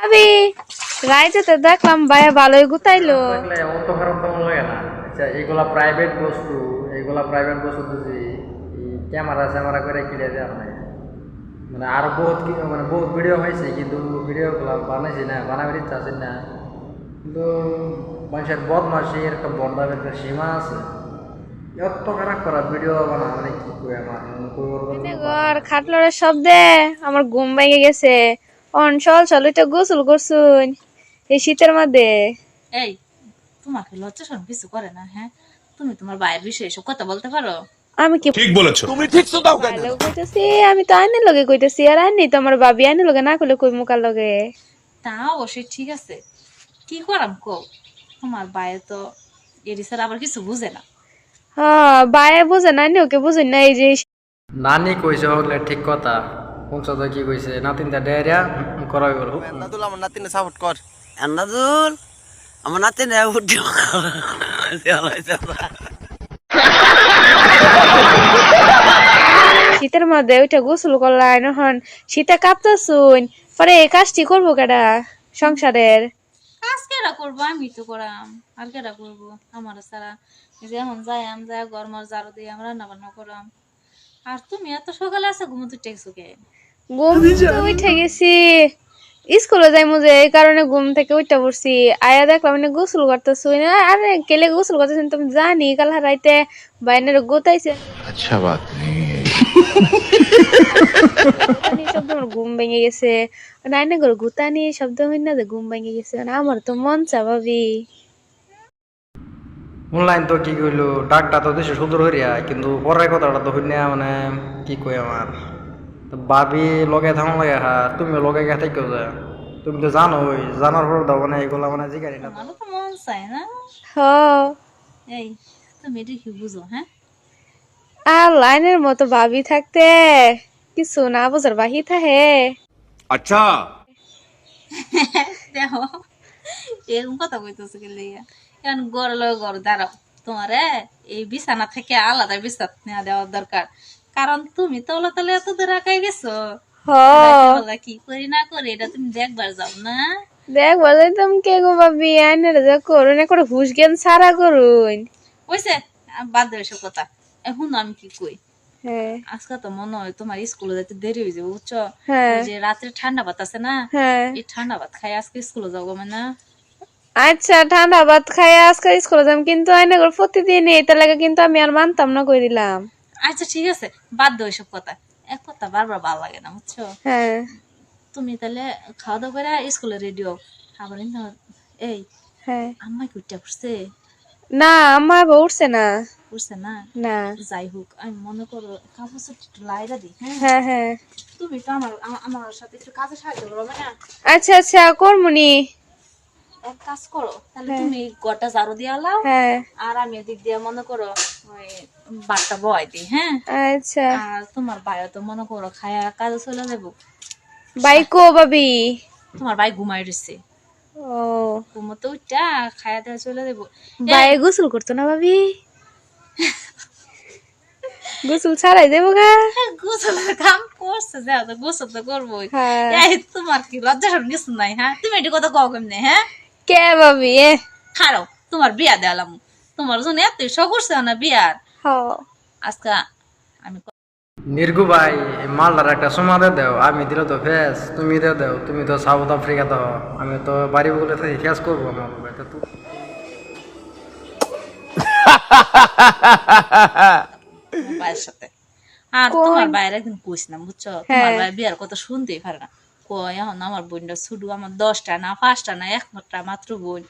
ভাবি রাইতে তো দেখলাম ভাইয়া ভালোই গুতাইলো। দেখলে অত খারাপ কেমন লাগে না? আচ্ছা এগুলা প্রাইভেট বস্তু বুঝি ক্যামেরা স্যামেরা করে কিনে দেওয়া নাই। মানে আরো মানে বহুত ভিডিও হয়েছে, কিন্তু ভিডিওগুলো বানাইছি না, বানাবার ইচ্ছা আছে না, কিন্তু মানুষের বদমাসির একটা বন্ধার একটা সীমা আছে। এত খারাপ করা ভিডিও বানা মানে কি করে আমার ঘর খাটলরের শব্দে আমার ঘুম ভেঙে গেছে। অন চল চল এটা গোসল করছুন এই শীতের মধ্যে। এই, তোমাকে লজ্জা শরম কিছু করে না? হ্যাঁ, তুমি তোমার ভাইয়ের বিষয়ে এসব কথা বলতে পারো? আমি কি ঠিক বলেছো। ভালো কইতেছি? আমি তো আইনের লগে কইতেছি, আর আইনি তো আমার ভাবি আইনের লগে না কইলে কই মুকার লগে। তা অবশ্যই ঠিক আছে, কি করাম কো? তোমার ভাইয়ে তো এরি স্যার আবার কিছু বুঝে না। হ্যাঁ ভাইয়া বুঝে না, ওকে বুঝুন না। এই যে নানি কইছে হলে ঠিক কথা, পঞ্চাশ কি কইছে নাতিনটা ডায়রিয়া করাই গেল। এন্নাদুল আমার নাতিনে সাপোর্ট কর। এন্নাদুল আমার নাতিনে উঠে শীতের মধ্যে ওইটা গোসল করলাই নহন শীতে কাঁপতাছুন, পরে এই কাজটি করবো কেডা সংসারের? কাজ কেডা করবো? আমি তো করাম, আর কেডা করবো আমার ছাড়া? যেমন যাই আম যাই গরমার ঝাড়ু দিয়ে আমরা রান্না বান্না করাম। আর তুমি এত সকালে আছে ঘুমোতে টেকছো কে? ঘুম থেকে উঠে গেছি, স্কুলে যাইমু যে এই কারণে ঘুম থেকে উঠতে পড়ছি। আয়া দেখলাম মানে গোসল করতেছুন। আরে কেলে গোসল করতেছেন তুমি জানি? কাল রাইতে বাইনের গোতাইছে। আচ্ছা বাত নেই। গুতানি শব্দ আমার ঘুম ভেঙে গেছে। নাইনে করে গুতানি শব্দ হই না যে ঘুম ভেঙে গেছে। আমার তো মন চা ভাবি। অনলাইন তো কি কইলো, ডাকটা তো দেশে সুন্দর হইয়া, কিন্তু পরের কথাটা তো হইনা মানে কি কই আমার তো ভাবি লগে থাকুন লাগে। হ্যাঁ তুমি লগে গেছে কেউ যায়, তুমি তো জানোই, জানার পর দাও মানে এগুলা মানে জিগারি না। আমারও তো মন চায় না। হ এই, তুমি এটা কি বুঝো? হ্যাঁ, আর লাইনের মতো ভাবি থাকতে কিছু না বোঝার বাহি থাহে। আচ্ছা দেখো এরকম কথা কইতেছে কে লইয়া? এখন গড় লয় গড় দাঁড়াও, তোমারে এই বিছানা থেকে আলাদা বিছানা নেওয়া দেওয়ার দরকার। কারণ তুমি তলে তলে এত দূর আগাই গেছো। হ রাতের বেলা কি করি না করি এটা তুমি দেখবার যাও না? দেখ বলে তুমি কে গো ভাবি আইনের যা করুন করে হুশ জ্ঞান সারা করুন। ওইসে বাদ দেবে সব কথা। এখন আমি কি কই, হ্যাঁ আজকে তো মনে হয় তোমার স্কুলে যেতে দেরি হয়ে যাবে, বুঝছো? হ্যাঁ ওই যে রাত্রে ঠান্ডা ভাত আছে না, হ্যাঁ। এই ঠান্ডা ভাত খাই আজকে স্কুলে যাবো মানে। আচ্ছা ঠান্ডা ভাত খাই আজকে স্কুলে যাম, কিন্তু আইনে করে প্রতিদিন এটা লাগে, কিন্তু আমি আর মানতাম না কই দিলাম। আচ্ছা ঠিক আছে, বাদ দাও এসব কথা। এক কথা বারবার ভালো লাগে না, বুঝছো? হ্যাঁ তুমি তাহলে খাওয়া দাওয়া করে স্কুলে রেডি হও। আবার এই হ্যাঁ। আম্মাই কুইটা করছে? না আমার বউ উঠছে না। করছে না? না। যাই হোক, আমি মনে করো কাপড় একটু লাইরা দিই। হ্যাঁ, হ্যাঁ হ্যাঁ। তুমি তো আমার সাথে একটু কাজে সাহায্য করবে না? আচ্ছা আচ্ছা করমুনি। এক কাজ করো তাহলে, তুমি গোটা ঝাড়ু দিয়ে লাও, হ্যাঁ আর আমি এদিক দিয়ে মনে করো ওই বাটটা বয় দিই। হ্যাঁ, আচ্ছা। আর তোমার ভাইও তো মনে করো খায়া কাজে চলে যাবো। বাই কো ভাবি? তোমার ভাই ঘুমাই রয়েছে, ও ঘুমোতে উঠটা খায়া দেওয়া চলে যাবো। ভাই গোসল করতো না ভাবি? গোসল ছাড়াই দেবো গা। গোসলের কাম করছে, যাও তো গোসল তো করবোই। হ্যাঁ। এই তোমার কি লজ্জা শরম কিছু নাই? হ্যাঁ, তুমি এটি কথা কও কেমনে? হ্যাঁ, কে ভাবি এ? খারাও তোমার বিয়া দেওয়ালাম, তোমার জন্য এত শখ করছে না বিয়ার। হ আজকা আমি নির্গু ভাই মালটার একটা সমাধে দেও, আমি দিলে তো ফেস, তুমি দিয়ে দেও, তুমি তো সাউথ আফ্রিকা তো, আমি তো বাড়ি বলে থাকি ফেস করবো আমার ভাই তো তোমার ভাইয়ের সাথে। আর তোমার ভাইয়ের একদিন কইছিলাম, বুঝছো? তোমার ভাই বিয়ার কথা শুনতেই পারে না। কয় এখন আমার বোনটা শুধু আমার 10টা না 5টা না 1টা মাত্র বোন।